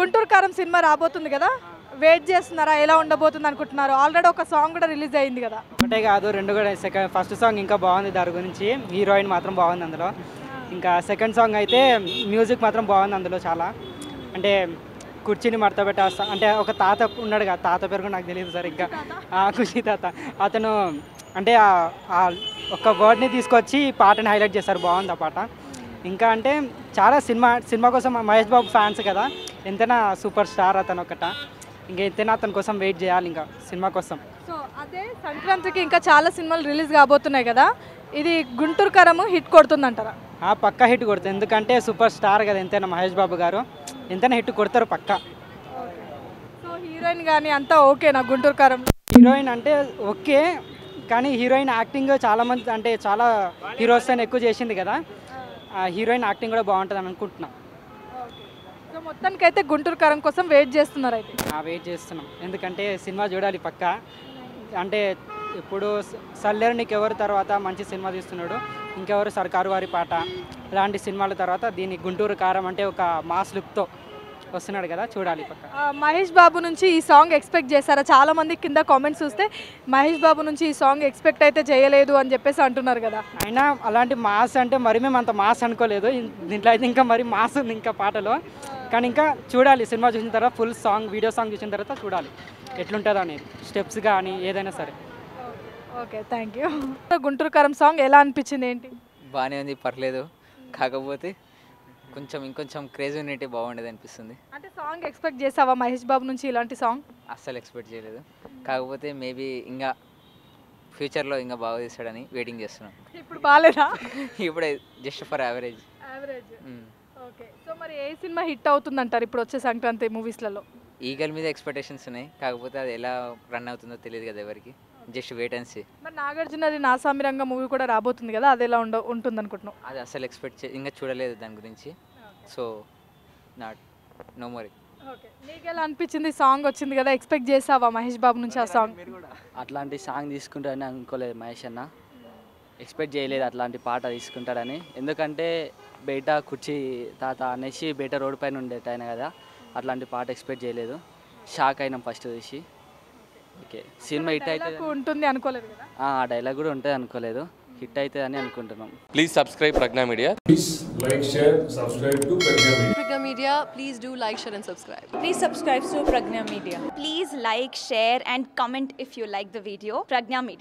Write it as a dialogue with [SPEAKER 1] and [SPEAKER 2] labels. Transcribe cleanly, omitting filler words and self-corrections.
[SPEAKER 1] గుంటూరు కారం సినిమా రాబోతుంది కదా, వెయిట్ చేస్తున్నారా? ఎలా ఉండబోతుంది అనుకుంటున్నారు? ఆల్రెడీ ఒక సాంగ్ కూడా రిలీజ్ అయింది కదా.
[SPEAKER 2] ఒకటే కాదు, రెండు కూడా. ఫస్ట్ సాంగ్ ఇంకా బాగుంది, దాని గురించి హీరోయిన్ మాత్రం బాగుంది అందులో. ఇంకా సెకండ్ సాంగ్ అయితే మ్యూజిక్ మాత్రం బాగుంది అందులో చాలా. అంటే కుర్చీని మడతపెట్టే అంటే ఒక తాత ఉన్నాడు కదా, తాత పేరు కూడా నాకు తెలియదు సరిగ్గా, ఖుషి తాత. అతను అంటే ఒక వర్డ్ని తీసుకొచ్చి పాటని హైలైట్ చేస్తారు, బాగుంది ఆ పాట. ఇంకా అంటే చాలా సినిమా కోసం మహేష్ బాబు ఫ్యాన్స్ కదా, ఎంతైనా సూపర్ స్టార్ అతను ఒకట. ఇంకా ఎంతైనా అతని కోసం వెయిట్ చేయాలి ఇంకా సినిమా కోసం.
[SPEAKER 1] సో అదే సంక్రాంతికి ఇంకా చాలా సినిమాలు రిలీజ్ కాబోతున్నాయి కదా, ఇది గుంటూరు కారము హిట్ కొడుతుందంటారా?
[SPEAKER 2] పక్కా హిట్ కొడుతుంది, ఎందుకంటే సూపర్ స్టార్ కదా ఎంతైనా మహేష్ బాబు గారు, ఎంతైనా హిట్ కొడతారు పక్కా.
[SPEAKER 1] సో హీరోయిన్ కానీ అంతా ఓకేనా గుంటూరు కారం?
[SPEAKER 2] హీరోయిన్ అంటే ఓకే, కానీ హీరోయిన్ యాక్టింగ్ చాలా మంది అంటే చాలా హీరోస్ అని ఎక్కువ చేసింది కదా, హీరోయిన్ యాక్టింగ్ కూడా బాగుంటుంది అని అనుకుంటున్నాం.
[SPEAKER 1] సో మొత్తానికైతే గుంటూరు కారం కోసం వెయిట్ చేస్తున్నారు అయితే?
[SPEAKER 2] వెయిట్ చేస్తున్నాం, ఎందుకంటే సినిమా చూడాలి పక్కా. అంటే ఇప్పుడు సల్లేరు నీకెవరు తర్వాత మంచి సినిమా తీస్తున్నాడు, ఇంకెవరు సర్కారు వారి పాట ఇలాంటి సినిమాల తర్వాత దీన్ని గుంటూరు కారం అంటే ఒక మాస్ లుక్తో వస్తున్నాడు కదా, చూడాలి పక్క.
[SPEAKER 1] మహేష్ బాబు నుంచి ఈ సాంగ్ ఎక్స్పెక్ట్ చేశారా? చాలా మంది కింద కామెంట్స్ చూస్తే మహేష్ బాబు నుంచి ఈ సాంగ్ ఎక్స్పెక్ట్ అయితే చేయలేదు అని చెప్పేసి అంటున్నారు కదా.
[SPEAKER 2] అయినా అలాంటి మాస్ అంటే మరి మేము అంత మాస్ అనుకోలేదు, దీంట్లో అయితే ఇంకా మరి మాస్ ఉంది ఇంకా పాటలో. కానీ ఇంకా చూడాలి, సినిమా చూసిన తర్వాత ఫుల్ సాంగ్ వీడియో సాంగ్ చూసిన తర్వాత చూడాలి ఎట్లుంటుందో అనేది, స్టెప్స్ కానీ ఏదైనా సరే.
[SPEAKER 1] Okay, thank you. గుంటూరు కారం సాంగ్ ఎలా అనిపించింది? ఏంటి?
[SPEAKER 3] బాగానే ఉంది, పర్లేదు. కాకపోతే ఇంకొంచెం క్రేజ్ యూనిటీ బాగుండేది అనిపిస్తుంది.
[SPEAKER 1] అంటే సాంగ్ ఎక్స్పెక్ట్ చేసావా మహేష్ బాబు నుంచి ఇలాంటి సాంగ్?
[SPEAKER 3] అస్సలు ఎక్స్పెక్ట్ చేయలేదు, కాకపోతే మేబీ ఇంకా ఫ్యూచర్లో ఇంకా బాగా తీస్తాడని వెయిటింగ్ చేస్తున్నాం.
[SPEAKER 1] ఇప్పుడు బాగాలేదా?
[SPEAKER 3] ఇప్పుడే just for average.
[SPEAKER 1] Okay, so మరి ఏ సినిమా హిట్ అవుతుందంటారు ఇప్పుడు వచ్చే సంక్రాంతి మూవీస్లలో?
[SPEAKER 3] ఈగల్ మీద ఎక్స్పెక్టేషన్స్ ఉన్నాయి, కాకపోతే అది ఎలా రన్ అవుతుందో తెలియదు కదా ఎవరికి, జస్ట్ వెయిట్ అండ్ సీ.
[SPEAKER 1] మరి నాగార్జునది నా సామిరంగ మూవీ కూడా రాబోతుంది కదా, అది ఎలా ఉంటుంది అనుకుంటున్నావు?
[SPEAKER 3] అది అస్సలు ఇంకా చూడలేదు దాని గురించి, సో నో మోర్.
[SPEAKER 1] ఓకే, నీకు ఎలా అనిపించింది? సాంగ్ వచ్చింది కదా, ఎక్స్పెక్ట్ చేసావా మహేష్ బాబు నుంచి ఆ సాంగ్?
[SPEAKER 4] అట్లాంటి సాంగ్ తీసుకుంటారని అనుకోలేదు మహేష్ అన్న, ఎక్స్పెక్ట్ చేయలేదు అట్లాంటి పాట తీసుకుంటాడని. ఎందుకంటే బయట కుర్చీ తాత అనేసి బయట రోడ్ పైన ఉండేటాయన కదా, అట్లాంటి పాట ఎక్స్పెక్ట్ చేయలేదు. షాక్ అయినాం ఫస్ట్ చూసి. ఓకే, సినిమా హిట్ అయితే
[SPEAKER 1] ఉంటుంది అనుకోలేదు కదా,
[SPEAKER 4] ఆ డైలాగ్ కూడా ఉంటుంది అనుకోలేదు, హిట్ అవుతుంది అని అనుకుంటున్నాం.
[SPEAKER 5] Please subscribe Pragya media. Please like share subscribe to Pragya media.
[SPEAKER 6] Pragya Media, please do like, share and subscribe.
[SPEAKER 7] Please subscribe to Pragna Media. Please like, share and comment if you like the video. Pragna Media.